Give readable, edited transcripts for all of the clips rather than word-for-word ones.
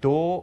2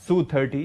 Su-30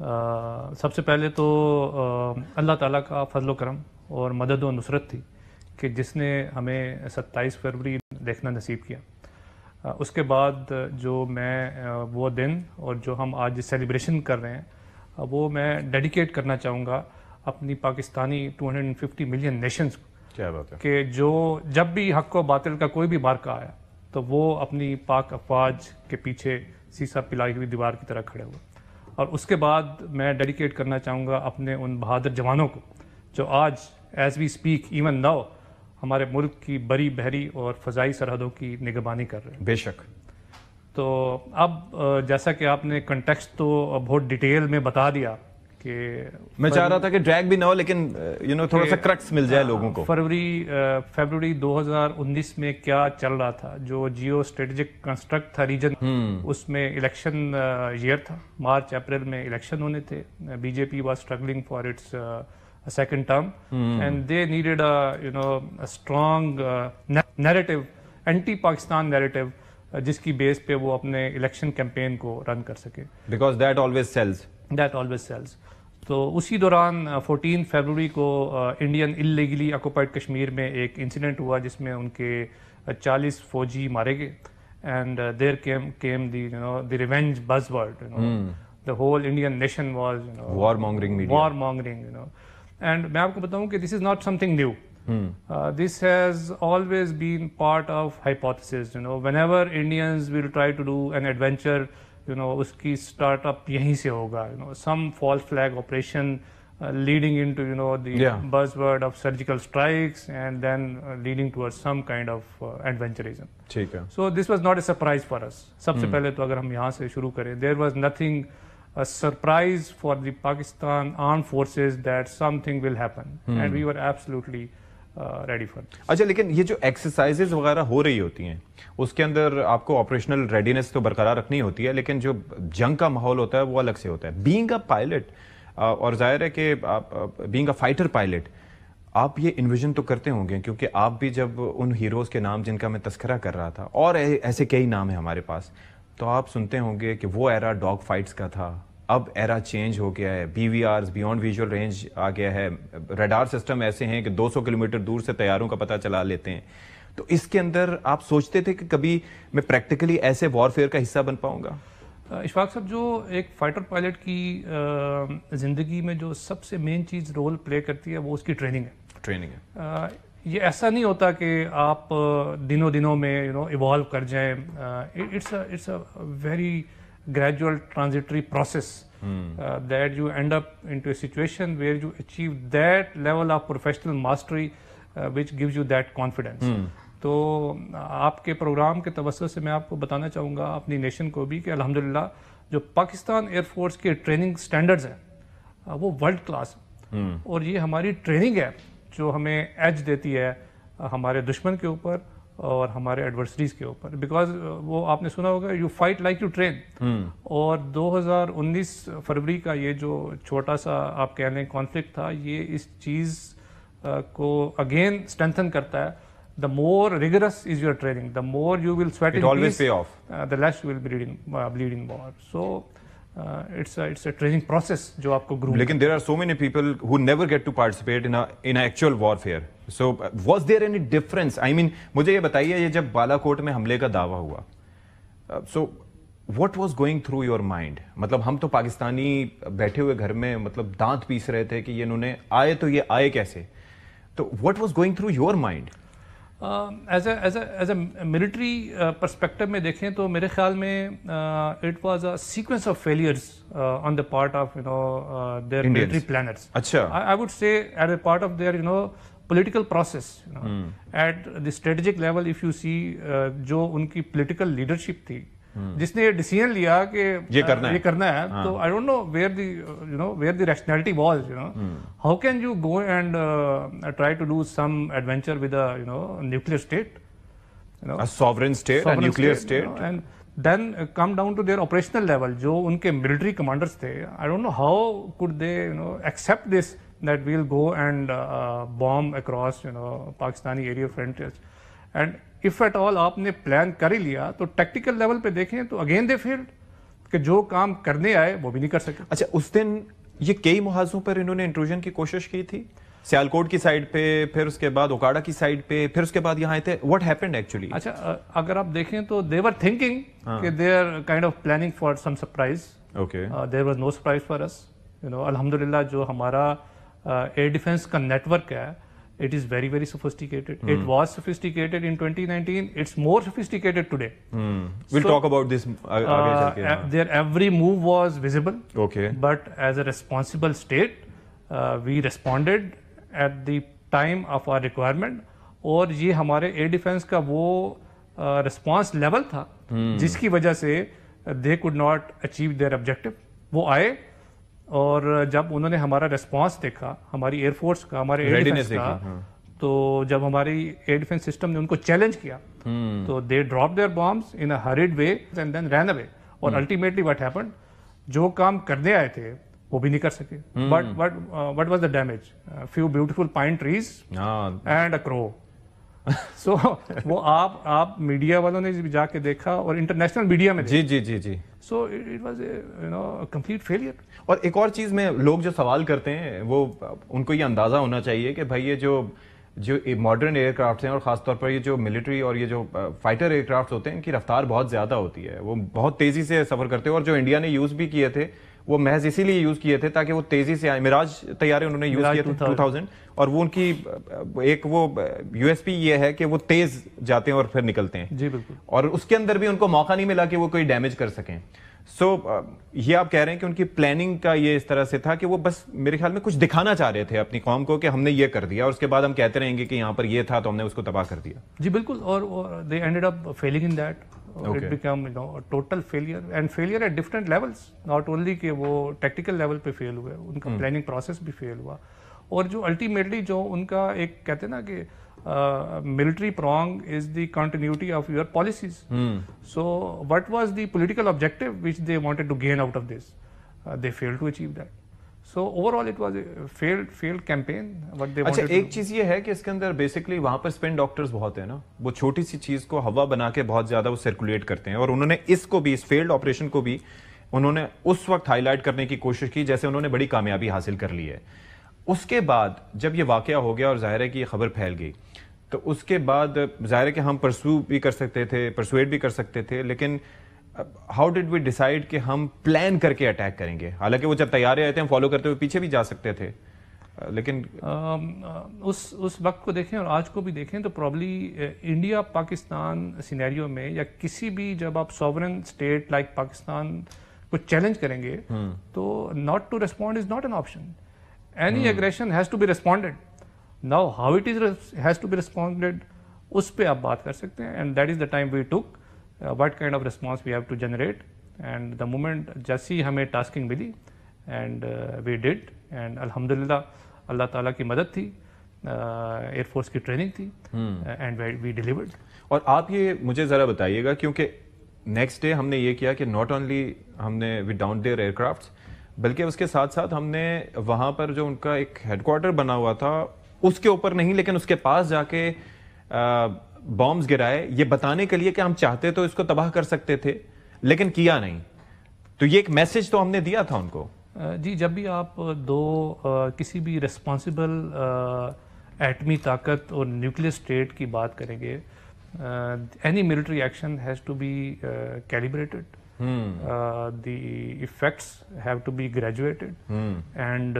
سب سے پہلے تو اللہ تعالیٰ کا فضل و کرم اور مدد و نصرت تھی کہ جس نے ہمیں 27 فروری دیکھنا نصیب کیا. اس کے بعد جو میں وہ دن اور جو ہم آج سیلیبریشن کر رہے ہیں وہ میں ڈیڈیکیٹ کرنا چاہوں گا اپنی پاکستانی 250 ملین نیشنز کو. کیا بات ہے کہ جو جب بھی حق و باطل کا کوئی بھی مارکا آیا تو وہ اپنی پاک افواج کے پیچھے سیسا پلائی ہوئی دیوار کی طرح کھڑے ہوئے. اور اس کے بعد میں ڈیڈیکیٹ کرنا چاہوں گا اپنے ان بہادر جوانوں کو جو آج as we speak even now ہمارے ملک کی بری بحری اور فضائی سرحدوں کی نگہبانی کر رہے ہیں. بے شک. تو اب جیسا کہ آپ نے کنٹیکسٹ تو بہت ڈیٹیل میں بتا دیا کہ میں چاہ رہا تھا کہ ڈریگ بھی نہ ہو لیکن تھوڑا سا کریکٹس مل جائے لوگوں کو. فروری 2019 میں کیا چل رہا تھا, جو جیو اسٹریٹجک کنسٹرکٹ تھا ریجن, اس میں الیکشن ایئر تھا. مارچ اپریل میں الیکشن ہونے تھے. B J P was struggling for its second term and they needed a strong narrative, anti-Pakistan narrative جس کی بیس پہ وہ اپنے الیکشن کیمپین کو رن کر سکے. Because that always sells. That always sells. تو اسی دوران 14 فروری کو انڈین illegally occupied کشمیر میں ایک انسیڈنٹ ہوا جس میں ان کے 40 فوجی مارے گئے. And there came the revenge buzzword. The whole Indian nation was warmongering media. Warmongering. And میں آپ کو بتاؤں کہ this is not something new. This has always been part of hypothesis. Whenever Indians will try to do an adventure, اس کی start up یہیں سے ہوگا. Some false flag operation leading into the buzzword of surgical strikes and then leading towards some kind of adventurism. ٹھیک ہے. So this was not a surprise for us. سب سے پہلے تو اگر ہم یہاں سے شروع کریں, there was nothing a surprise for the Pakistan armed forces that something will happen and we were absolutely ready for this. اچھا, لیکن یہ جو ایکسرسائزز وغیرہ ہو رہی ہوتی ہیں اس کے اندر آپ کو آپریشنل ریڈینس تو برقرار رکھنی ہوتی ہے, لیکن جو جنگ کا ماحول ہوتا ہے وہ الگ سے ہوتا ہے. بینگ اے پائلٹ, اور ظاہر ہے کہ بینگ اے فائٹر پائلٹ آپ یہ انویژن تو کرتے ہوں گے, کیونکہ آپ بھی جب ان ہیروز کے نام جن کا میں تذکرہ کر رہا تھا اور ایسے کئی نام ہیں ہمارے پاس, تو آپ سنتے ہوں گے کہ وہ ایرا ڈاگ فائٹس کا تھا, اب ایرا چینج ہو گیا ہے, بی وی آرز بیونڈ ویژول رینج آ گیا ہے, ریڈار سسٹم ایسے ہیں کہ 200 کلومیٹر دور سے طیاروں کا پتہ چلا لیتے ہیں. تو اس کے اندر آپ سوچتے تھے کہ کبھی میں پریکٹیکلی ایسے وار فیئر کا حصہ بن پاؤں گا؟ اشفاق صاحب, جو ایک فائٹر پائلٹ کی زندگی میں جو سب سے مین چیز رول پلے کرتی ہے وہ اس کی ٹریننگ ہے. ٹریننگ ہے. یہ ایسا نہیں ہوتا کہ آپ دنوں میں ایوالو کر جائیں. It's a very gradual transitory process that you end up into a situation where you achieve that level of professional mastery which gives you that confidence. تو آپ کے پروگرام کے توسط سے میں آپ کو بتانا چاہوں گا اپنی نیشن کو بھی کہ الحمدللہ جو پاکستان ایئر فورس کے ٹریننگ سٹینڈرڈز ہیں وہ ورلڈ کلاس ہیں, اور یہ ہماری ٹریننگ ہے جو ہمیں ایج دیتی ہے ہمارے دشمن کے اوپر اور ہمارے ایڈورسریز کے اوپر. بیکاز وہ آپ نے سنا ہوگا you fight like you train. اور 2019 فروری کا یہ جو چھوٹا سا آپ کہہ لیں کانفلکٹ تھا, یہ اس چیز کو اگین اسٹرینتھن کرتا ہے. The more rigorous is your training, the more you will sweat in peace. It always pay off. The less you will be bleeding more. So it's a training process جو آپ کو groom. لیکن there are so many people who never get to participate in an actual warfare. So was there any difference? I mean, مجھے یہ بتائیے, یہ جب بالا کوٹ میں حملے کا دعویٰ ہوا, so what was going through your mind? مطلب ہم تو پاکستانی بیٹھے ہوئے گھر میں مطلب دانت پیس رہے تھے کہ یہ انہوں نے آئے تو یہ آئے کیسے, تو what was going through your mind? As a military perspective میں دیکھیں تو میرے خیال میں it was a sequence of failures on the part of their military planners. اچھا, I would say at a part of their political process at the strategic level. If you see جو ان کی پولیٹیکل لیڈرشپ تھی جس نے یہ decision لیا کہ یہ کرنا ہے, تو I don't know where the rationality was. How can you go and try to do some adventure with nuclear state, sovereign state, a nuclear state, and then come down to their operational level. جو ان کے military commanders تھے, I don't know how could they accept this that we'll go and bomb across Pakistani area frontiers. And if at all آپ نے plan کر ہی لیا تو tactical level پہ دیکھیں تو اگین دے فیلڈ, کہ جو کام کرنے آئے وہ بھی نہیں کر سکے. اچھا اس دن یہ کئی محاذوں پر انہوں نے انٹروژن کی کوشش کی تھی, سیالکوٹ کی سائڈ پہ, پھر اس کے بعد اوکاڑا کی سائڈ پہ, پھر اس کے بعد یہاں آئے تھے. What happened actually? اچھا اگر آپ دیکھیں تو دے ور تھنکنگ کہ they are kind of planning for some surprise. Okay, there was no surprise for us. الحمدللہ جو ہمارا ایئر ڈیفینس کا نیٹ ورک ہے, it is very very sophisticated. It was sophisticated in 2019. It's more sophisticated today. We'll talk about this. Their every move was visible. Okay. But as a responsible state, we responded at the time of our requirement. اور یہ ہمارے year defence کا وہ response level تھا جس کی وجہ سے they could not achieve their objective. وہ آئے اور جب انہوں نے ہمارا ریسپانس دیکھا, ہماری ایئر فورس کا, ہمارے ایئر ڈیفینس کا, تو جب ہماری ایئر ڈیفینس سسٹم نے ان کو چیلنج کیا تو they drop their bombs in a hurried way and then ran away. اور الٹیمیٹلی واٹ ہیپنڈ, جو کام کرنے آئے تھے وہ بھی نہیں کر سکے. But what was the damage? Few beautiful pine trees and a crow. So وہ آپ میڈیا والوں نے جا کے دیکھا اور انٹرنیشنل میڈیا میں. جی جی جی جی. So it was a complete failure. اور ایک اور چیز میں لوگ جو سوال کرتے ہیں وہ ان کو یہ اندازہ ہونا چاہیے کہ بھائی یہ جو ماڈرن ایئر کرافٹس ہیں اور خاص طور پر یہ جو ملٹری اور یہ جو فائٹر ایئر کرافٹس ہوتے ہیں ان کی رفتار بہت زیادہ ہوتی ہے, وہ بہت تیزی سے سفر کرتے ہیں. اور جو انڈیا نے یوز بھی کیے تھے وہ محض اسی لیے یوز کیے تھے تاکہ وہ تیزی سے آئے. مراج طیارے انہوں نے یوز کیے تھے 2000, اور وہ ان کی ایک وہ یو ایس پی یہ ہے کہ وہ تیز جاتے ہیں اور پھر نکلتے ہیں. جی بالکل. اور اس کے اندر بھی ان کو موقع نہیں ملا کہ وہ کوئی ڈیمیج کر سکیں. سو یہ آپ کہہ رہے ہیں کہ ان کی پلاننگ کا یہ اس طرح سے تھا کہ وہ بس میرے خیال میں کچھ دکھانا چاہ رہے تھے اپنی قوم کو کہ ہم نے یہ کر دیا, اور اس کے بعد ہم کہتے رہیں گے کہ یہاں پر یہ تھا تو ہم نے اس کو تباہ کر دیا. جی بالکل. اور they ended up failing in that. It became a total failure, and failure at different levels. Not only کہ وہ ٹیکٹیکل لیول پہ فیل ہوئے, ان کا پلاننگ پروسیس بھی فیل ہوا. اور جو الٹیمیٹلی جو ان کا ایک کہتے ہیں نا کہ military prong is the continuity of your policies. So what was the political objective which they wanted to gain out of this? They failed to achieve that. So overall it was a failed campaign. What they wanted. اچھا ایک چیز یہ ہے کہ اس کے اندر basically وہاں پر spin doctors بہت ہیں نا, وہ چھوٹی سی چیز کو ہوا بنا کے بہت زیادہ وہ سرکولیٹ کرتے ہیں, اور انہوں نے اس کو بھی, اس فیلڈ آپریشن کو بھی انہوں نے اس وقت ہائی لائٹ کرنے کی کوشش کی جیسے انہوں نے بڑی کامیابی حاصل کر لی ہے. اس کے بعد جب یہ واقعہ ہو گیا اور ظاہر ہے کہ یہ خبر پھیل گئی, تو اس کے بعد ظاہر ہے کہ ہم پرسو بھی کر سکتے تھے, پرسویٹ بھی کر سکتے تھے, لیکن ہاؤ ڈڈ وی ڈیسائیڈ کہ ہم پلان کر کے اٹیک کریں گے؟ حالانکہ وہ جب تیارے آئے تھے ہم فالو کرتے ہوئے پیچھے بھی جا سکتے تھے, لیکن اس وقت کو دیکھیں اور آج کو بھی دیکھیں تو پرابلی انڈیا پاکستان سینیریو میں یا کسی بھی جب آپ سوورن اسٹیٹ لائک پاکستان کو چیلنج کریں گے تو not to respond is not an option. Any aggression has to be responded. Now how it has to be responded, اس پہ آپ بات کر سکتے ہیں, and that is the time we took, what kind of response we have to generate, and the moment جیسی ہمیں tasking ملی and we did, and الحمدللہ اللہ تعالیٰ کی مدد تھی, ایئر فورس کی ٹریننگ تھی, and we delivered. اور آپ یہ مجھے ذرا بتائیے گا, کیونکہ نیکسٹ ڈے ہم نے یہ کیا کہ ناٹ اونلی ہم نے وی ڈاؤن دیئر ایئر کرافٹس, بلکہ اس کے ساتھ ساتھ ہم نے وہاں پر جو ان کا ایک ہیڈ کوارٹر بنا ہوا تھا اس کے اوپر نہیں لیکن اس کے پاس جا کے بامبز گرائے, یہ بتانے کے لیے کہ ہم چاہتے تو اس کو تباہ کر سکتے تھے لیکن کیا نہیں. تو یہ ایک میسج تو ہم نے دیا تھا ان کو. جی جب بھی آپ کسی بھی ریسپانسبل ایٹمی طاقت اور نیوکلیئر اسٹیٹ کی بات کریں گے, any military action has to be calibrated, the effects have to be graduated, and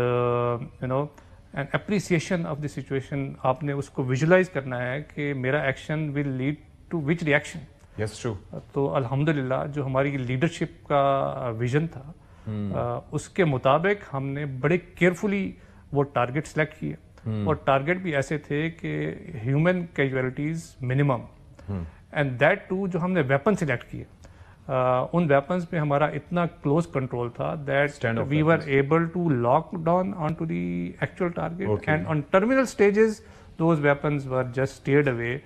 and appreciation of the situation. آپ نے اس کو ویژولائز کرنا ہے کہ میرا action will lead to which reaction. Yes true. تو الحمدللہ جو ہماری لیڈرشپ کا ویژن تھا اس کے مطابق ہم نے بڑے کیئرفلی وہ ٹارگیٹ سلیکٹ کیے, اور ٹارگیٹ بھی ایسے تھے کہ human casualties minimum, and that too جو ہم نے ویپن سلیکٹ کیے ان ویپنز پہ ہمارا اتنا کلوز کنٹرول تھا that we were able to lock down on to the actual target, and on terminal stages those weapons were just steered away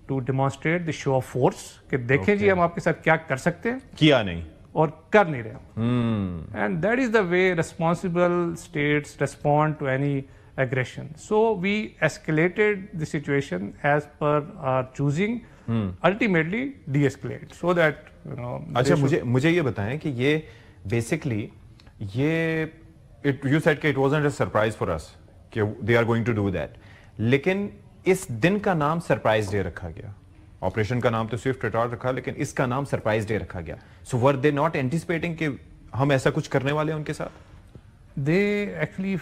to demonstrate the show of force کہ دیکھیں جی ہم آپ کے ساتھ کیا کر سکتے ہیں, کیا نہیں اور کر نہیں رہے. And that is the way responsible states respond to any aggression. So we escalated the situation as per our choosing ultimately de-escalate so that you know. اچھا مجھے یہ بتائیں کہ یہ بیسکلی یہ you said کہ it wasn't a surprise for us کہ they are going to do that, لیکن اس دن کا نام سرپرائز ڈے رکھا گیا. آپریشن کا نام تو سوئفٹ ریٹارڈ رکھا, لیکن اس کا نام سرپرائز ڈے رکھا گیا. سو ور دے ناٹ اینٹیسپیٹنگ کہ ہم ایسا کچھ کرنے والے ہیں ان کے ساتھ؟ دے ایکچولی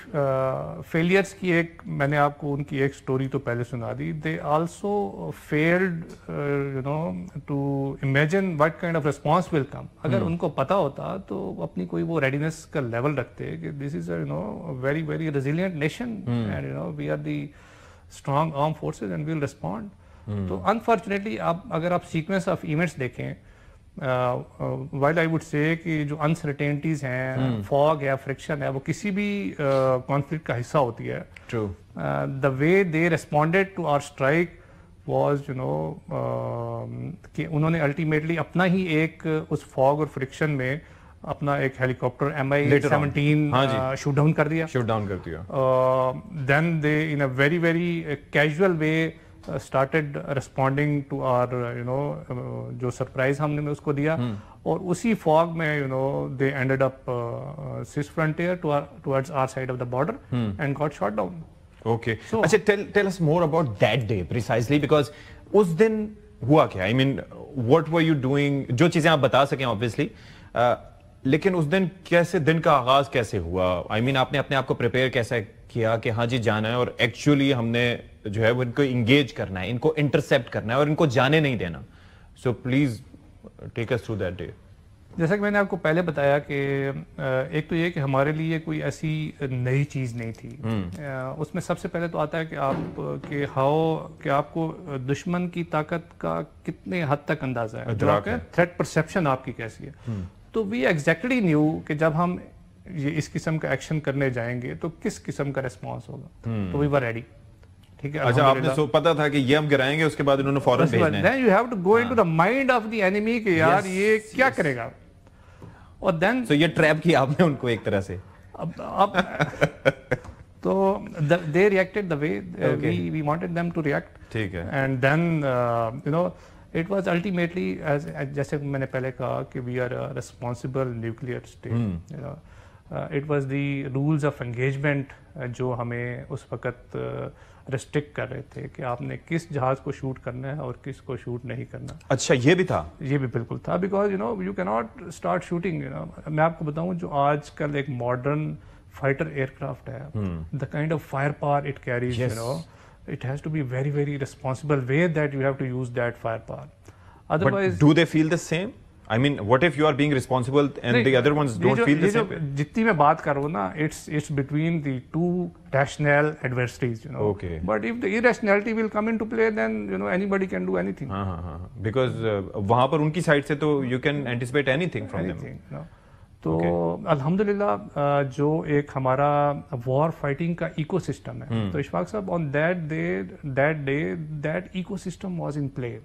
فیلئرس کی ایک میں نے آپ کو ان کی ایک سٹوری تو پہلے سنا دی. They also failed you know to imagine what kind of response will come. اگر ان کو پتا ہوتا تو اپنی کوئی وہ ریڈینس کا لیول رکھتے کہ this is you know very very resilient nation and you know we are the strong armed forces and we will respond. تو انفارچونیٹلی اگر آپ سیکوینس آف ایونٹس دیکھیں, وائل آئی وڈ سے کہ جو uncertainties ہیں, fog ہے, friction ہے, وہ کسی بھی کانفلکٹ کا حصہ ہوتی ہے. The way they responded to our strike was you know کہ انہوں نے الٹیمیٹلی اپنا ہی ایک اس فاگ اور فرکشن میں اپنا ایک ہیلی کاپٹر MI-17 شوٹ ڈاؤن کر دیا. Then they in a very very casual way started responding to our you know جو سرپرائز ہم نے اس کو دیا, اور اسی فاگ میں you know they ended up Swiss frontier towards our side of the border and got shot down. Okay, so اچھا tell us more about that day precisely, because اس دن ہوا کیا؟ I mean what were you doing؟ جو چیزیں آپ بتا سکیں obviously, لیکن اس دن کیسے دن کا آغاز کیسے ہوا؟ I mean آپ نے اپنے آپ کو پریپیئر کیسے کیا کہ ہاں جی جانا ہے, اور ایکچولی ہم نے جو ہے وہ ان کو انگیج کرنا ہے, ان کو انٹرسپٹ کرنا ہے اور ان کو جانے نہیں دینا. So please take us through that day. جیسا کہ میں نے آپ کو پہلے بتایا کہ ایک تو یہ کہ ہمارے لیے کوئی ایسی نئی چیز نہیں تھی. اس میں سب سے پہلے تو آتا ہے کہ آپ کہ کہ آپ کو دشمن کی طاقت کا کتنے حد تک اندازہ ہے, جو آپ کا تھریٹ پرسیپشن آپ کی کیسی ہے. تو وی ایگزیکٹلی نیو کہ جب ہم یہ اس قسم کا ایکشن کرنے جائیں گے تو کس قسم کا ریسپانس ہوگا. تو وی ور ریڈی. ٹھیک ہے, اچھا آپ نے پتا تھا کہ یہ ہم گرائیں گے, اس کے بعد انہوں نے فوراً بھیجنا ہے. then you have to go into the mind of the enemy کہ یار یہ کیا کرے گا. اور then so یہ ٹریپ کیا آپ نے ان کو ایک طرح سے. اب تو they reacted the way we wanted them to react. ٹھیک ہے. and then you know it was ultimately as جیسے میں نے پہلے کہا کہ we are a responsible nuclear state. you know it was the rules of engagement جو ہمیں اس وقت ریسٹرکٹ کر رہے تھے کہ آپ نے کس جہاز کو شوٹ کرنا ہے اور کس کو شوٹ نہیں کرنا. اچھا یہ بھی تھا؟ یہ بھی بالکل تھا, بیکاز یو نو یو کی ناٹ اسٹارٹ شوٹنگ. میں آپ کو بتاؤں جو آج کل ایک ماڈرن فائٹر ایئر کرافٹ ہے, the kind of fire power it carries, you know it has to be very very responsible way that you have to use that firepower. Otherwise, but do they feel the same? I mean, what if you are being responsible and the other ones don't feel the same? جتنی میں بات کر رہا ہوں نا, it's between the two rational adversaries, you know. Okay. But if the irrationality will come into play, then you know anybody can do anything. Because وہاں پر ان کی side سے تو you can anticipate anything from them. No. تو الحمدللہ جو ایک ہمارا war fighting کا ایکو سسٹم ہے, تو اشفاق صاحب on that day that ecosystem was in play.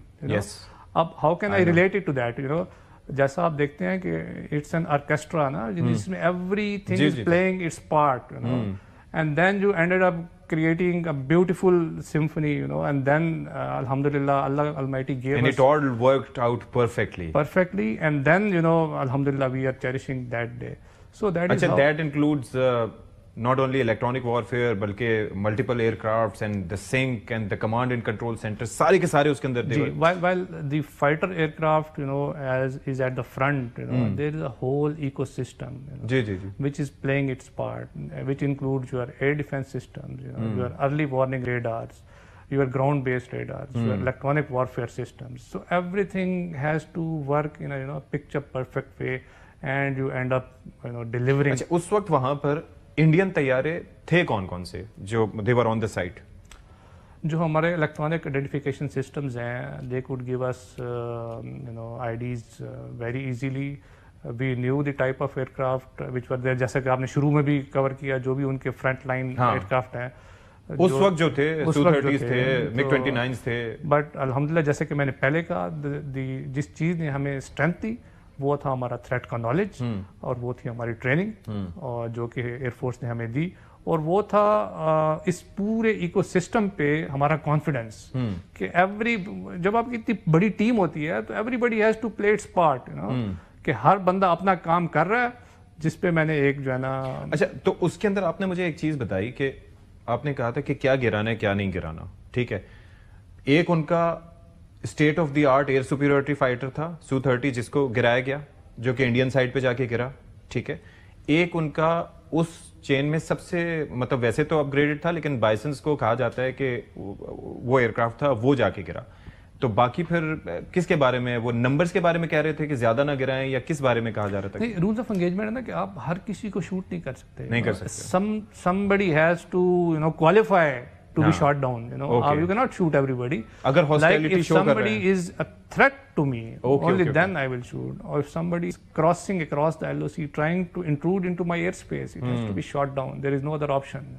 اب how can I relate it to that? You know جیسا آپ دیکھتے ہیں کہ اٹس این آرکیسٹرا نا, جس میں everything is playing its part, you know, and then you ended up creating a beautiful symphony, you know, and then alhamdulillah Allah Almighty gave and us, it all worked out perfectly, and then you know alhamdulillah we are cherishing that day. So that is how that includes not only electronic warfare balki multiple aircrafts and the sync and the command and control centers sare ke sare uske andar de. While the fighter aircraft, you know, as is at the front, you know, there is a whole ecosystem, you know, which is playing its part, which includes your air defense systems, you know, your early warning radars, your ground based radars, your electronic warfare systems. So everything has to work in a, you know, picture perfect way, and you end up, you know, delivering. اچھا اس وقت وہاں پر Indian طیارے تھے کون کون سے جو they were on the site؟ جو ہمارے الیکٹرانک آئیڈینٹیفیکیشن سسٹمز ہیں, they could give us you know IDs very easily. We knew the type of aircraft which were there, جیسا کہ آپ نے شروع میں بھی کور کیا, جو بھی ان کے فرنٹ لائن ایئرکرافٹ ہیں اس وقت جو تھے, Su-30s تھے, MiG-29s تھے. بٹ الحمدللہ جیسے کہ میں نے پہلے کہا, جس چیز نے ہمیں اسٹرینتھ دی وہ تھا ہمارا تھریٹ کا نالج, اور وہ تھی ہماری ٹریننگ, اور جو کہ ایئر فورس نے ہمیں دی. اور وہ تھا اس پورے ایکو سسٹم پہ ہمارا کانفیڈنس کہ جب آپ کی اتنی بڑی ٹیم ہوتی ہے تو everybody has to play its part, کہ ہر بندہ اپنا کام کر رہا ہے، جس پہ میں نے ایک جو ہے نا. اچھا، تو اس کے اندر آپ نے مجھے ایک چیز بتائی کہ آپ نے کہا تھا کہ کیا گرانا ہے کیا نہیں گرانا، ٹھیک ہے. ایک ان کا state of the art air superiority fighter تھا سو-30 جس کو گرایا گیا، جو کہ انڈین سائڈ پہ جا کے گرا، ٹھیک ہے. ایک ان کا اس چین میں سب سے مطلب ویسے تو اپ گریڈڈ تھا، لیکن بائسنس کو کہا جاتا ہے کہ وہ ایئر کرافٹ تھا، وہ جا کے گرا. تو باقی پھر کس کے بارے میں، وہ نمبرز کے بارے میں کہہ رہے تھے کہ زیادہ نہ گرائیں، یا کس بارے میں کہا جا رہا تھا؟ نہیں، رولز آف انگیجمنٹ ہے نا کہ آپ ہر کسی کو شوٹ نہیں کر سکتے. نہیں کر سکتے. somebody has to qualify to be shot down. You cannot shoot everybody. اگر hostility like if show کر رہے ہیں. somebody is a threat to me, only then I will shoot. Or if somebody is crossing across the LOC trying to intrude into my airspace, it has to be shot down. There is no other option.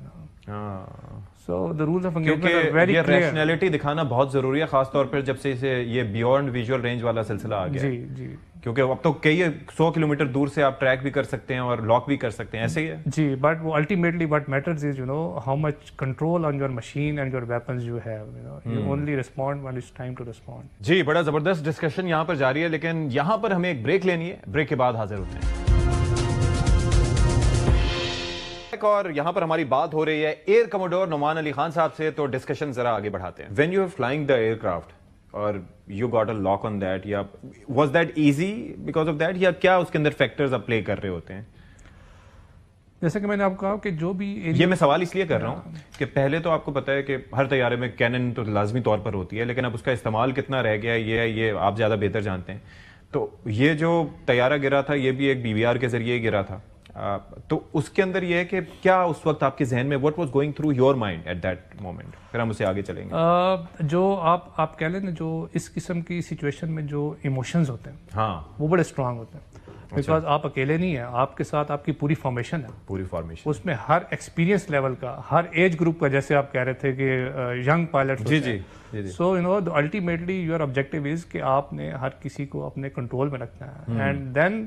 So the rules of engagement are very clear. یہ rationality دکھانا بہت ضروری ہے، خاص طور پر جب سے یہ بیونڈ ویژول رینج والا سلسلہ آ گیا. جی جی، کیونکہ اب تو کئی 100 کلومیٹر دور سے آپ ٹریک بھی کر سکتے ہیں اور لاک بھی کر سکتے ہیں، ایسے ہی ہے. جی، بٹ وہ ultimately what matters is how much control on your machine and your weapons you have. You only respond when it's time to respond. جی، بڑا زبردست ڈسکشن یہاں پر جاری ہے، لیکن یہاں پر ہمیں ایک بریک لینی ہے. بریک کے بعد حاضر ہوتے ہیں. اور یہاں پر ہماری بات ہو رہی ہے ایئر کموڈور نعمان علی خان صاحب سے، تو ڈسکشن ذرا آگے بڑھاتے ہیں. When you are flying the aircraft اور you got a lock on that, یا was that easy because of that, یا کیا اس کے اندر فیکٹرز اب پلے کر رہے ہوتے ہیں؟ جیسے کہ میں نے آپ کو کہا کہ جو بھی یہ میں سوال اس لیے کر رہا ہوں کہ پہلے تو آپ کو پتا ہے کہ ہر طیارے میں کینن تو لازمی طور پر ہوتی ہے، لیکن اب اس کا استعمال کتنا رہ گیا ہے یہ آپ زیادہ بہتر جانتے ہیں. تو یہ جو طیارہ گرا تھا یہ بھی ایک BVR کے ذریعے گرا تھا، تو اس کے اندر یہ ہے کہ کیا اس وقت آپ کے ذہن میں what was going through your mind at that moment؟ پھر ہم اسے آگے چلیں گے. جو آپ کہہ لیں نا، جو اس قسم کی سچویشن میں جو ایموشنز ہوتے ہیں، ہاں، وہ بڑے اسٹرانگ ہوتے ہیں. بیکاز آپ اکیلے نہیں ہیں، آپ کے ساتھ آپ کی پوری فارمیشن ہے. پوری فارمیشن، اس میں ہر ایکسپیرینس لیول کا، ہر ایج گروپ کا، جیسے آپ کہہ رہے تھے کہ ینگ پائلٹ. جی جی. So ultimately your objective is کہ آپ نے ہر کسی کو اپنے کنٹرول میں رکھنا ہے. And then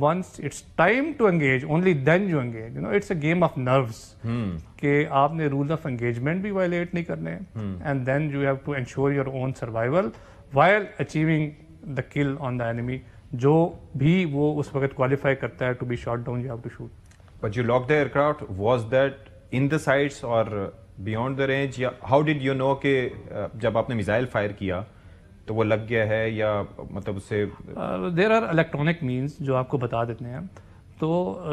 once it's time to engage, only then you engage. It's a game of nerves. کہ آپ نے rules of engagement بھی violate نہیں کرنے, and then you have to ensure your own survival while achieving the kill on the enemy. جو بھی وہ اس وقت qualify کرتا ہے to be shot down, you have to shoot. But you locked the aircraft. Was that in the sights or beyond the range? یا how did you know کہ جب آپ نے میزائل فائر کیا تو وہ لگ گیا ہے، یا مطلب اس سے دیر آر الیکٹرانک مینس جو آپ کو بتا دیتے ہیں. تو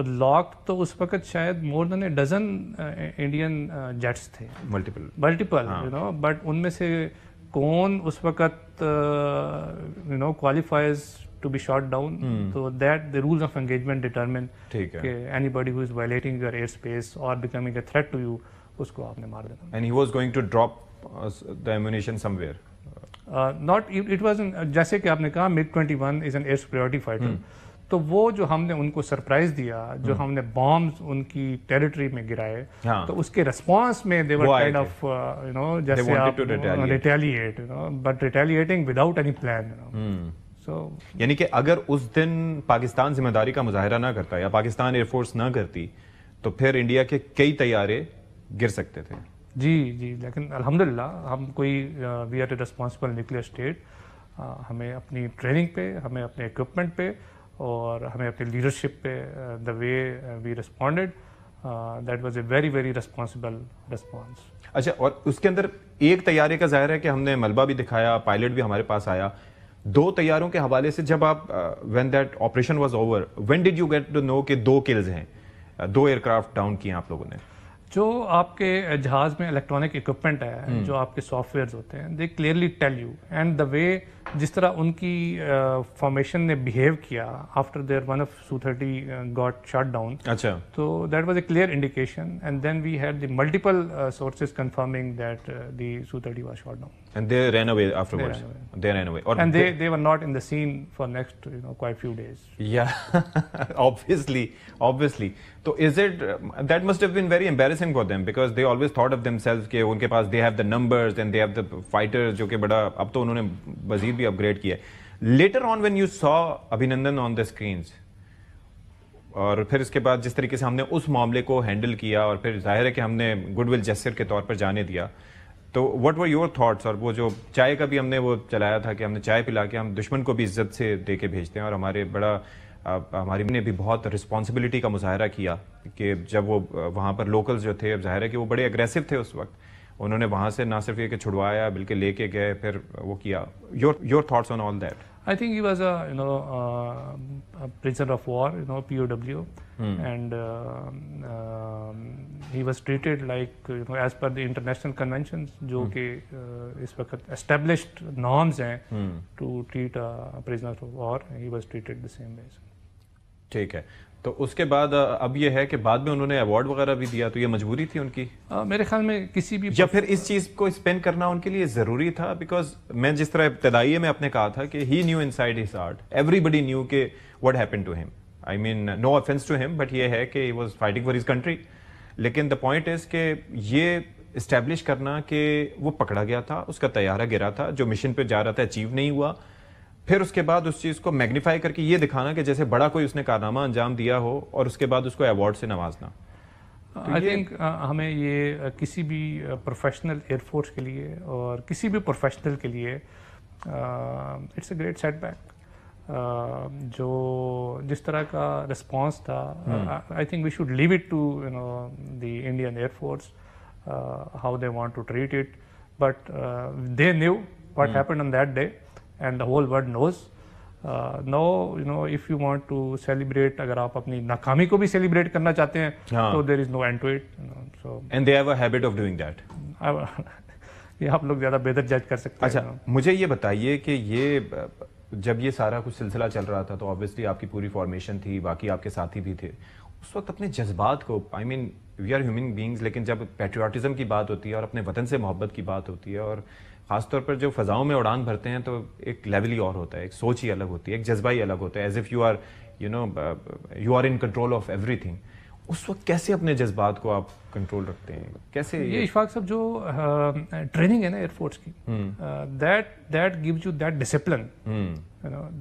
لاک تو اس وقت شاید مور دین اے ڈزن انڈین جیٹس تھے، ملٹیپل بٹ ان میں سے کون اس وقت qualifies to be shot down. So that the rules of engagement determine کہ anybody who is violating your airspace or becoming a threat to you، اس کو آپ نے مار دینا. And he was going to drop the ammunition somewhere. Not it was جیسے کہ آپ نے کہا MiG-21 is an air superiority fighter. تو وہ جو ہم نے ان کو سرپرائز دیا، جو ہم نے بامبز ان کی ٹیریٹری میں گرائے، تو اس کے ریسپانس میں they were kind of جیسے آپ retaliate but retaliating without any plan. So یعنی کہ اگر اس دن پاکستان ذمہ داری کا مظاہرہ نہ کرتا یا پاکستان ایئر فورس نہ کرتی تو پھر انڈیا کے کئی طیارے گر سکتے تھے. جی جی، لیکن الحمدللہ ہم کوئی we are a responsible nuclear state. ہمیں اپنی ٹریننگ پہ، ہمیں اپنے اکوپمنٹ پہ، اور ہمیں اپنی لیڈرشپ پہ the way we responded, that was a very very responsible response. اچھا، اور اس کے اندر ایک طیارے کا ظاہر ہے کہ ہم نے ملبہ بھی دکھایا، پائلٹ بھی ہمارے پاس آیا. 2 طیاروں کے حوالے سے جب آپ when that operation was over, when did you get to know کہ 2 کلز ہیں، 2 ایئر کرافٹ ڈاؤن کیے آپ لوگوں نے؟ جو آپ کے جہاز میں الیکٹرانک اکوپمنٹ ہے، جو آپ کے سافٹ ویئرز ہوتے ہیں، they clearly tell you. And the way جس طرح ان کی فارمیشن نے بہیو کیا after their one of Su-30 got shot down. اچھا. تو that was a clear indication. And then we had the multiple sources confirming that the Su-30 was shot down. And they ran away afterwards. They ran away. And they were not in the scene for next quite few days. Yeah, obviously. So is it that must have been very embarrassing for them because they always thought of themselves کہ ان کے پاس they have the numbers and they have the fighters جو کہ بڑا اب تو انہوں نے مزید بھی اپ گریڈ کیا ہے. Later on when you saw Abhinandan on the screens, اور پھر اس کے بعد جس طریقے سے ہم نے اس معاملے کو ہینڈل کیا اور پھر ظاہر ہے کہ ہم نے گڈ ول جیسچر کے طور پر جانے دیا. تو واٹ ور یور تھاٹس؟ اور وہ جو چائے کا بھی ہم نے وہ چلایا تھا کہ ہم نے چائے پلا کے ہم دشمن کو بھی عزت سے دے کے بھیجتے ہیں, اور ہماری نے بھی بہت رسپانسبلٹی کا مظاہرہ کیا کہ جب وہ وہاں پر لوکلز جو تھے, اب ظاہر ہے کہ وہ بڑے اگریسو تھے اس وقت, انہوں نے وہاں سے نہ صرف یہ کہ چھڑوایا بلکہ لے کے گئے, پھر وہ کیا. Your thoughts on all that? I think he was a prisoner of war, POW, and he was treated like, as per the international conventions, جو کہ اس وقت established norms ہیں to treat a prisoner of war. He was treated the same way. ٹھیک ہے. تو اس کے بعد اب یہ ہے کہ بعد میں انہوں نے ایوارڈ وغیرہ بھی دیا, تو یہ مجبوری تھی ان کی میرے خیال میں کسی بھی, یا پھر اس چیز کو اسپین کرنا ان کے لیے ضروری تھا؟ بیکاز میں جس طرح ابتدائیے میں آپ نے کہا تھا کہ he knew inside his heart, everybody knew کہ what happen to him. I mean no offence to him, but یہ ہے کہ he was fighting for his country. لیکن دا پوائنٹ از کہ یہ اسٹیبلش کرنا کہ وہ پکڑا گیا تھا, اس کا طیارہ گرا تھا, جو مشن پہ جا رہا تھا اچیو نہیں ہوا, پھر اس کے بعد اس چیز کو میگنیفائی کر کے یہ دکھانا کہ جیسے بڑا کوئی اس نے کارنامہ انجام دیا ہو, اور اس کے بعد اس کو ایوارڈ سے نوازنا. آئی تھنک ہمیں یہ کسی بھی پروفیشنل ایئر فورس کے لیے اور کسی بھی پروفیشنل کے لیے it's a great setback. جو جس طرح کا رسپانس تھا, I think we should leave it to the Indian Air Force how they want to treat it, but they knew what happened on that day and the whole world knows. Now, if you want to celebrate, اگر آپ اپنی ناکامی کو بھی celebrate کرنا چاہتے ہیں تو there is no end to it. So, and they have a habit of doing that. یہ آپ لوگ زیادہ بہتر جج کر سکتے ہیں. اچھا, مجھے یہ بتائیے کہ یہ جب یہ سارا کچھ سلسلہ چل رہا تھا تو obviously آپ کی پوری فارمیشن تھی, باقی آپ کے ساتھی بھی تھے, اس وقت اپنے جذبات کو, I mean we are human beings, لیکن جب پیٹریوٹزم کی بات ہوتی ہے اور اپنے وطن سے محبت کی بات ہوتی ہے, اور خاص طور پر جو فضاؤں میں اڑان بھرتے ہیں, تو ایک لیول ہی اور ہوتا ہے, ایک سوچ ہی الگ ہوتی ہے, ایک جذبہ ہی الگ ہوتا ہے, as if you are in control of ایوری تھنگ. اس وقت کیسے اپنے جذبات کو آپ کنٹرول رکھتے ہیں؟ کیسے یہ اشفاق صاحب جو ٹریننگ ہے نا ایئر فورس کی, that gives you that discipline.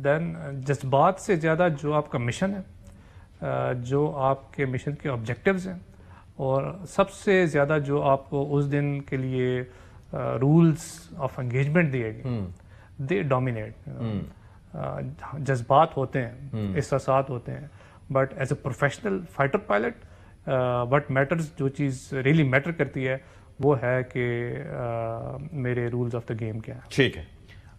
Then جذبات سے زیادہ جو آپ کا مشن ہے, جو آپ کے مشن کے آبجیکٹیوز ہیں, اور سب سے زیادہ جو آپ کو اس دن کے لیے رولز آف انگیجمنٹ دیے گئے, دے ڈومینیٹ. جذبات ہوتے ہیں, احساسات ہوتے ہیں, but as a professional fighter pilot what matters, جو چیز ریئلی میٹر کرتی ہے وہ ہے کہ میرے رولز آف دا گیم کیا ہے. ٹھیک ہے,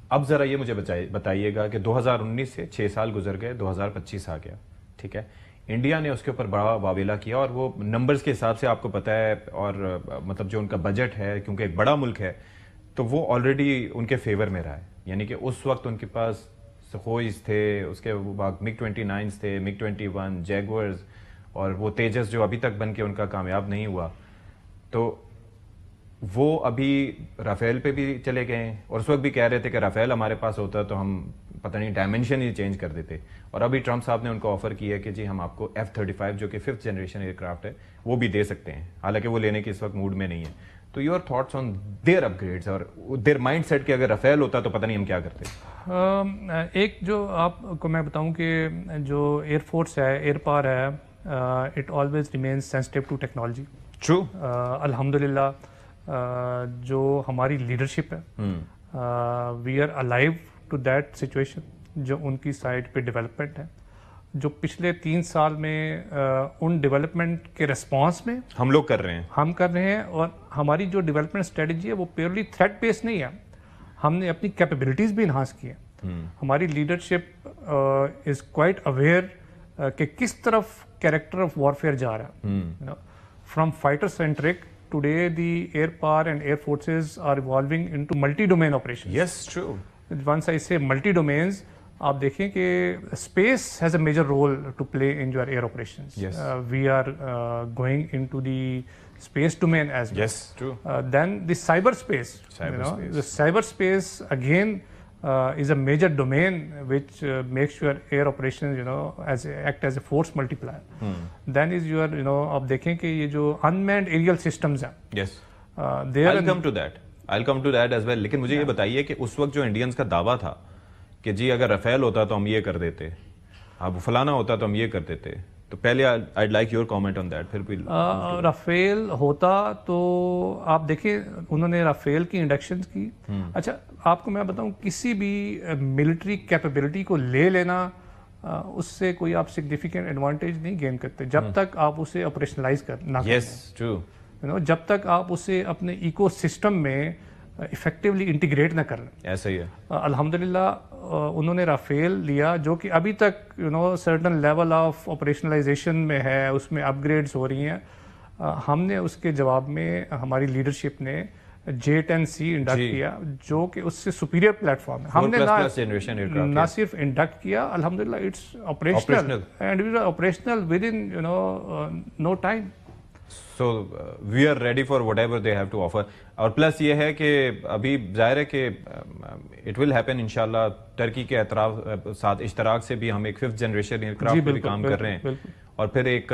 اب ذرا یہ مجھے بتائیے گا کہ 2019 سے 6 سال گزر گئے, 2025 آ گیا, ٹھیک ہے, انڈیا نے اس کے اوپر بڑا واویلا کیا, اور وہ نمبرز کے حساب سے آپ کو پتہ ہے, اور مطلب جو ان کا بجٹ ہے, کیونکہ ایک بڑا ملک ہے, تو وہ آلریڈی ان کے فیور میں رہا ہے. یعنی کہ اس وقت ان کے پاس سخوئیز تھے, اس کے بعد MiG-29 تھے, MiG-21, جیگورز, اور وہ تیجس جو ابھی تک بن کے ان کا کامیاب نہیں ہوا, تو وہ ابھی رافیل پہ بھی چلے گئے ہیں, اور اس وقت بھی کہہ رہے تھے کہ رافیل ہمارے پاس ہوتا تو ہم پتہ نہیں ڈائمینشن ہی چینج کر دیتے. اور ابھی ٹرمپ صاحب نے ان کو آفر کیا کہ جی ہم آپ کو F-35 جو کہ 5th جنریشن ایئر کرافٹ ہے وہ بھی دے سکتے ہیں, حالانکہ وہ لینے کے اس وقت موڈ میں نہیں ہے. تو your thoughts on their upgrades اور دیئر مائنڈ سیٹ کہ اگر رافیل ہوتا تو پتہ نہیں ہم کیا کرتے. ایک جو آپ کو میں بتاؤں کہ جو ایئر فورس ہے, ایئر پاور ہے, it always remains sensitive to technology. True. الحمدللہ جو ہماری لیڈرشپ ہے, we are alive to that situation جو ان کی سائڈ پہ ڈیولپمنٹ ہے, جو پچھلے 3 سال میں ان ڈیولپمنٹ کے ریسپانس میں ہم لوگ کر رہے ہیں, اور ہماری جو ڈیولپمنٹ اسٹریٹجی ہے وہ پیورلی تھریٹ بیس نہیں ہے, ہم نے اپنی کیپیبلٹیز بھی انہانس کی ہیں. ہماری لیڈرشپ از کوائٹ اویئر کہ کس طرف کیریکٹر آف وارفیئر جا رہا ہے. From fighter centric, today the air power and air forces are evolving into multi domain operation. Yes, true. Once I say multi domains, آپ دیکھیں کہ space has a major role to play in your air operations. We are going into the دی space domain as well. Yes, true. Then the cyberspace. The cyberspace again is a major domain which makes your air operations, act as a force multiplier. Then is your, آپ دیکھیں کہ یہ جو unmanned aerial systems ہیں. Yes. I'll come to that as well. لیکن مجھے یہ بتائیے کہ اس وقت جو انڈینز کا دعویٰ تھا کہ جی اگر رافیل ہوتا تو ہم یہ کر دیتے, اب فلانا ہوتا تو ہم یہ کر دیتے, تو پہلے I'd like your comment on that, پھر بھی رافیل ہوتا تو آپ دیکھیں انہوں نے رافیل کی انڈکشنز کی. اچھا آپ کو میں بتاؤں کسی بھی ملٹری کیپیبلٹی کو لے لینا اس سے کوئی آپ سگنیفیکنٹ ایڈوانٹیج نہیں گین کرتے جب تک آپ اسے آپریشنلائز نہ کریں. یس ٹرو. جب تک آپ اسے اپنے ایکو سسٹم میں افیکٹولی انٹیگریٹ نہ کر لیں. ایسا ہی ہے. الحمدللہ انہوں نے رافیل لیا جو کہ ابھی تک سرٹن لیول آف آپریشنلائزیشن میں ہے, اس میں اپ گریڈس ہو رہی ہیں. ہم نے اس کے جواب میں ہماری لیڈرشپ نے J-10C انڈکٹ کیا جو کہ اس سے سپیریئر پلیٹ فارم ہے. ہم نے نہ صرف انڈکٹ کیا, الحمدللہ it's operational and we are operational within no time. So we are ready for whatever they have to offer. اور پلس یہ ہے کہ ابھی ظاہر ہے کہ it will happen انشاءاللہ. ترکی کے ساتھ اشتراک سے بھی ہم ایک 5th جنریشن ایئرکرافٹ پہ بھی کام کر رہے ہیں, اور پھر ایک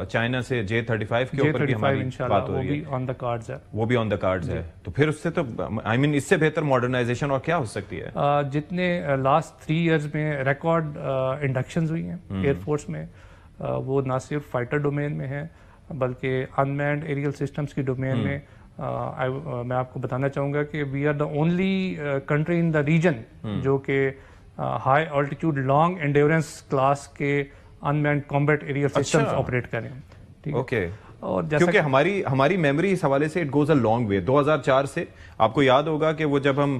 چائنا سے J-35 کے اوپر بھی ہماری بات ہو رہی ہے, وہ بھی آن دا کارڈز ہے. تو پھر اس سے تو آئی مین اس سے بہتر ماڈرنائزیشن اور کیا ہو سکتی ہے. جتنے لاسٹ 3 ایئرز میں ریکارڈ انڈکشنز ہوئی ہیں ایئر فورس میں, وہ نہ صرف فائٹر ڈومین میں ہے بلکہ انمینڈ ایریل سسٹمز کی ڈومین میں. میں آپ کو بتانا چاہوں گا کہ we are the only country in the region جو کہ high altitude long endurance class کے unmanned combat aerial systems operate کریں. اوکے. کیونکہ ہماری میموری اس حوالے سے it goes a long way. 2004 سے آپ کو یاد ہوگا کہ وہ جب ہم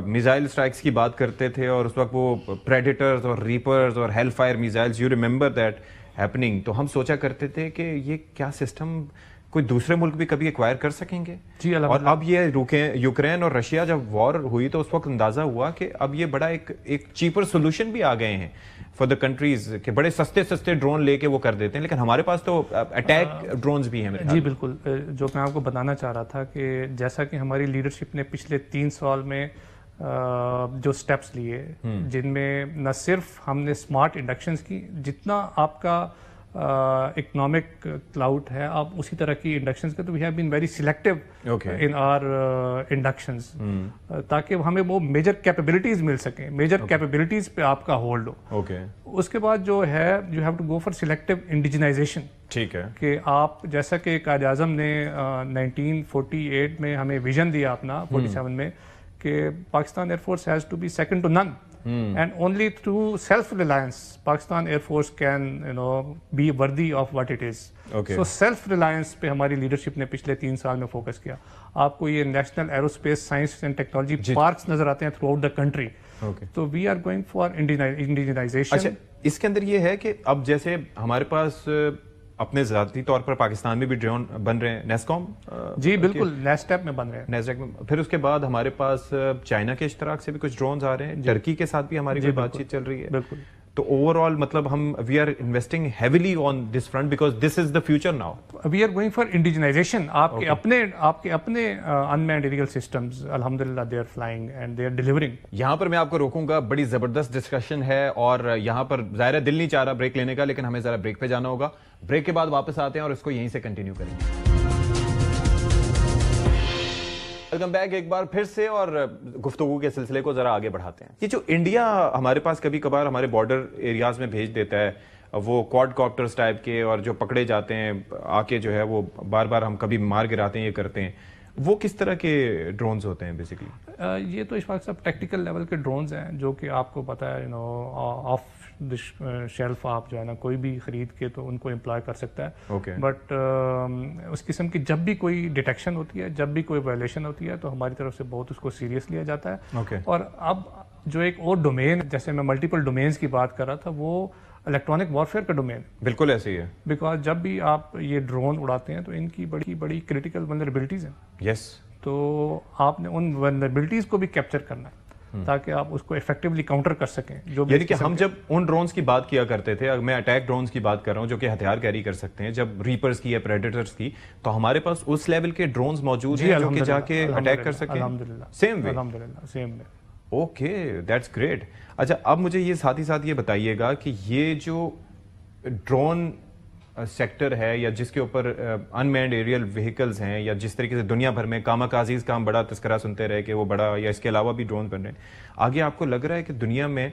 میزائل اسٹرائکس کی بات کرتے تھے اور اس وقت وہ پریڈیٹرز اور ریپرز اور hell fire missiles, you remember that happening, تو ہم سوچا کرتے تھے کہ یہ کیا سسٹم کوئی دوسرے ملک بھی کبھی ایکوائر کر سکیں گے. اور اب یہ یوکرین اور رشیا جب وار ہوئی تو اس وقت اندازہ ہوا کہ اب یہ بڑا ایک چیپر سولوشن بھی آ گئے ہیں فار دا کنٹریز کہ بڑے سستے ڈرون لے کے وہ کر دیتے ہیں, لیکن ہمارے پاس تو اٹیک ڈرونز بھی ہیں. جی بالکل. جو میں آپ کو بتانا چاہ رہا تھا کہ جیسا کہ ہماری لیڈرشپ نے پچھلے 3 سال میں جو سٹیپس لیے جن میں نہ صرف ہم نے اسمارٹ انڈکشنز کی, جتنا آپ کا اکنامک کلاؤڈ ہے آپ اسی طرح کی انڈکشنز کا, تو we have been very selective in our inductions تاکہ ہمیں وہ میجر کیپیبلٹیز مل سکیں, میجر کیپیبلٹیز پہ آپ کا ہولڈ ہو. اس کے بعد جو ہے you have to go for selective indigenisation. ٹھیک ہے کہ آپ جیسا کہ قائد اعظم نے 1948 میں ہمیں ویژن دیا اپنا 47 میں کہ Pakistan air force has to be second to none. And only through self-reliance, Pakistan Air Force can, be worthy of what it is. So self-reliance پہ ہماری لیڈرشپ نے پچھلے 3 سال میں فوکس کیا. آپ کو یہ national aerospace science and technology parks نظر آتے ہیں تھرو آؤٹ دا کنٹری. تو وی آر گوئنگ فار انڈیجنائزیشن. اچھا, اس کے اندر یہ ہے کہ اب جیسے ہمارے پاس اپنے ذاتی طور پر پاکستان میں بھی ڈرون بن رہے ہیں, نیسکوم. جی بالکل, نیسٹیپ میں بن رہے ہیں. نیسڈیک میں. پھر اس کے بعد ہمارے پاس چائنا کے اشتراک سے بھی کچھ ڈرونز آ رہے ہیں, ٹرکی کے ساتھ بھی ہماری بات چیت چل رہی ہے. بالکل. تو اوور آل مطلب ہم we are investing heavily on this front because this is the future now. We are going for indigenisation. آپ کے اپنے انمینڈ ایریل سسٹمز الحمدللہ they are flying and they are delivering. یہاں پر میں آپ کو روکوں گا, بڑی زبردست ڈسکشن ہے اور یہاں پر ظاہر دل نہیں چاہ رہا بریک لینے کا, لیکن ہمیں ذرا بریک پہ جانا ہوگا. بریک کے بعد واپس آتے ہیں اور اس کو یہیں سے کنٹینیو کریں گے. ویلکم بیک ایک بار پھر سے, اور گفتگو کے سلسلے کو ذرا آگے بڑھاتے ہیں. یہ جو انڈیا ہمارے پاس کبھی کبھار ہمارے بارڈر ایریاز میں بھیج دیتا ہے, وہ کوڈ کاپٹرز ٹائپ کے, اور جو پکڑے جاتے ہیں آ کے جو ہے وہ بار بار ہم کبھی مار گراتے ہیں, یہ کرتے ہیں, وہ کس طرح کے ڈرونز ہوتے ہیں بیسیکلی؟ یہ تو اس وقت سب ٹیکٹیکل لیول کے ڈرونز ہیں جو کہ آپ کو پتہ ہے آف شیلف آپ جو ہے نا کوئی بھی خرید کے تو ان کو امپلائی کر سکتا ہے. بٹ اس قسم کی جب بھی کوئی ڈیٹیکشن ہوتی ہے, جب بھی کوئی وائلیشن ہوتی ہے, تو ہماری طرف سے بہت اس کو سیریس لیا جاتا ہے. اور اب جو ایک اور ڈومین, جیسے میں ملٹیپل ڈومینز کی بات کر رہا تھا, وہ الیکٹرانک وارفیئر کا ڈومین. بالکل ایسے ہی ہے, بیکاز جب بھی آپ یہ ڈرون اڑاتے ہیں تو ان کی بڑی کریٹیکل ولنریبلٹیز ہیں. یس. تو آپ نے ان ولنریبلٹیز کو بھی کیپچر کرنا ہے تاکہ آپ اس کو ایفیکٹولی کاؤنٹر کر سکیں. یعنی کہ ہم جب ان ڈرونز کی بات کیا کرتے تھے, میں اٹیک ڈرونز کی بات کر رہا ہوں جو کہ ہتھیار کیری کر سکتے ہیں, جب ریپرز کی یا پریڈیٹرز کی, تو ہمارے پاس اس لیول کے ڈرونز موجود ہیں جو کہ جا کے اٹیک کر سکیں. الحمدللہ سیم وے. الحمدللہ same way. Okay, that's great. اچھا, اب مجھے یہ ساتھ ہی ساتھ یہ بتائیے گا کہ یہ جو ڈرون سیکٹر ہے یا جس کے اوپر انمینڈ ایریل وہیکلز ہیں یا جس طریقے سے دنیا بھر میں کاماکازیز کا ہم بڑا تذکرہ سنتے رہے کہ وہ بڑا، یا اس کے علاوہ بھی ڈرون بن رہے ہیں، آگے آپ کو لگ رہا ہے کہ دنیا میں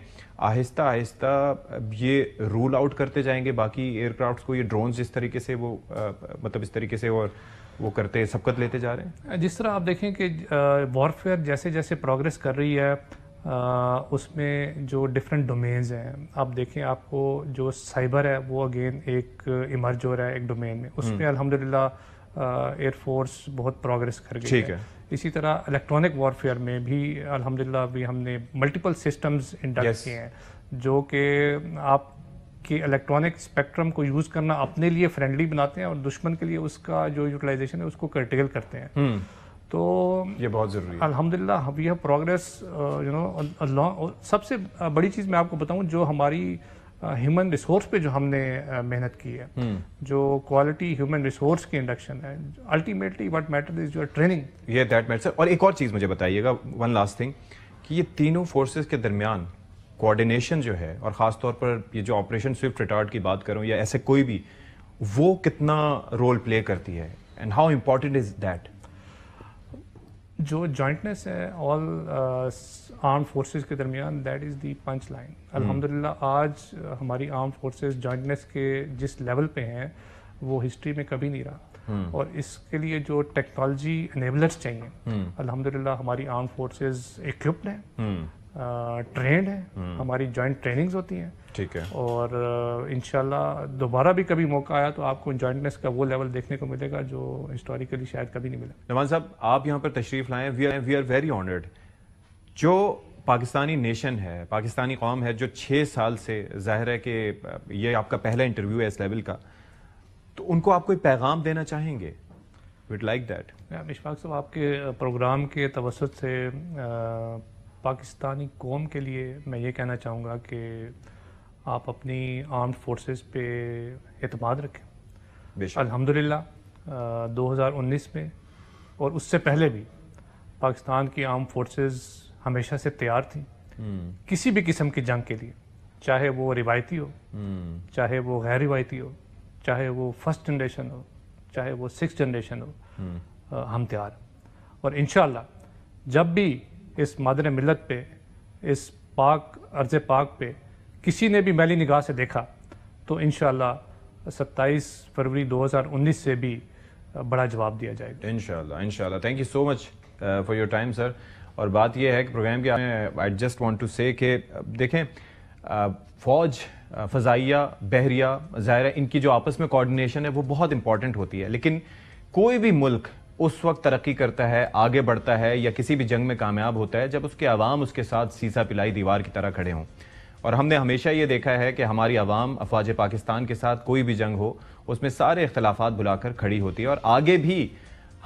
آہستہ آہستہ یہ رول آؤٹ کرتے جائیں گے باقی ایئر کرافٹس کو، یہ ڈرونز جس طریقے سے وہ مطلب اس طریقے سے وہ کرتے سبقت لیتے جا رہے ہیں؟ جس طرح آپ دیکھیں کہ وارفیئر جیسے جیسے پروگریس کر رہی ہے اس میں جو ڈفرینٹ ڈومینز ہیں، آپ دیکھیں آپ کو جو سائبر ہے وہ اگین ایک ایمرج ہو رہا ہے ایک ڈومین میں، اس میں الحمدللہ ایئر فورس بہت پروگریس کر گئی ہے۔ اسی طرح الیکٹرانک وارفیئر میں بھی الحمدللہ ابھی ہم نے ملٹیپل سسٹمز انڈکٹ کیے ہیں جو کہ آپ کہ الیکٹرانک اسپیکٹرم کو یوز کرنا اپنے لیے فرینڈلی بناتے ہیں اور دشمن کے لیے اس کا جو یوٹیلائزیشن ہے اس کو کرٹیل کرتے ہیں۔ تو یہ بہت ضروری ہے الحمدللہ وی ہیو پروگریس سب سے بڑی چیز میں آپ کو بتاؤں جو ہماری ہیومن ریسورس پہ جو ہم نے محنت کی ہے، جو کوالٹی ہیومن ریسورس کی انڈکشن ہے، ultimately what matter is your training, یہ دیٹ میٹر۔ اور ایک اور چیز مجھے بتائیے گا، ون لاسٹ تھنگ، کہ یہ تینوں فورسز کے درمیان کوآرڈینیشن جو ہے، اور خاص طور پر یہ جو آپریشن سوئفٹ ریٹارڈ کی بات کروں یا ایسے کوئی بھی، وہ کتنا رول پلے کرتی ہے and how important is that? جو جوائنٹنیس ہے آل آرم فورسز کے درمیان، that is the punch line. الحمدللہ آج ہماری آرم فورسز جوائنٹنیس کے جس لیول پہ ہیں وہ ہسٹری میں کبھی نہیں رہا، اور اس کے لیے جو ٹیکنالوجی انیبلرز چاہیے، الحمدللہ ہماری آرم فورسز ایکوپڈ ہیں، ٹرینڈ ہیں، ہماری جوائنٹ ٹریننگز ہوتی ہیں، ٹھیک ہے، اور انشاءاللہ دوبارہ بھی کبھی موقع آیا تو آپ کو جوائنٹنیس کا وہ لیول دیکھنے کو ملے گا جو ہسٹوریکلی شاید کبھی نہیں ملا۔ نعمان صاحب، آپ یہاں پر تشریف لائیں، وی آر ویری آنرڈ۔ جو پاکستانی نیشن ہے، پاکستانی قوم ہے، جو 6 سال سے، ظاہر ہے کہ یہ آپ کا پہلا انٹرویو ہے اس لیول کا، تو ان کو آپ کوئی پیغام دینا چاہیں گے؟ Wade like that. مشفاق صاحب، آپ کے پروگرام کے توسط سے پاکستانی قوم کے لیے میں یہ کہنا چاہوں گا کہ آپ اپنی آرمڈ فورسز پہ اعتماد رکھیں۔ الحمدللہ 2019 میں اور اس سے پہلے بھی پاکستان کی آرم فورسز ہمیشہ سے تیار تھیں کسی بھی قسم کی جنگ کے لیے، چاہے وہ روایتی ہو، چاہے وہ غیر روایتی ہو، چاہے وہ فرسٹ جنریشن ہو، چاہے وہ 6th جنریشن ہو، ہم تیار۔ اور انشاءاللہ جب بھی اس مادر ملت پہ، اس پاک ارض پاک پہ کسی نے بھی میلی نگاہ سے دیکھا تو انشاءاللہ 27 فروری 2019 سے بھی بڑا جواب دیا جائے گا انشاءاللہ۔ انشاءاللہ۔ Thank you so much for your time sir. اور بات یہ ہے کہ پروگرام کی آئی جسٹ وانٹ ٹو سے کہ دیکھیں فوج، فضائیہ، بحریہ، ظاہر ہے ان کی جو آپس میں کوآرڈینیشن ہے وہ بہت امپورٹنٹ ہوتی ہے، لیکن کوئی بھی ملک اس وقت ترقی کرتا ہے، آگے بڑھتا ہے یا کسی بھی جنگ میں کامیاب ہوتا ہے جب اس کے عوام اس کے ساتھ سیسا پلائی دیوار کی طرح کھڑے ہوں۔ اور ہم نے ہمیشہ یہ دیکھا ہے کہ ہماری عوام افواج پاکستان کے ساتھ کوئی بھی جنگ ہو اس میں سارے اختلافات بلا کر کھڑی ہوتی ہے، اور آگے بھی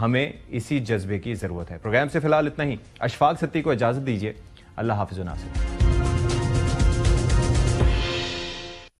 ہمیں اسی جذبے کی ضرورت ہے۔ پروگرام سے فی الحال اتنا ہی۔ اشفاق ستی کو اجازت دیجیے۔ اللہ حافظ و ناصر۔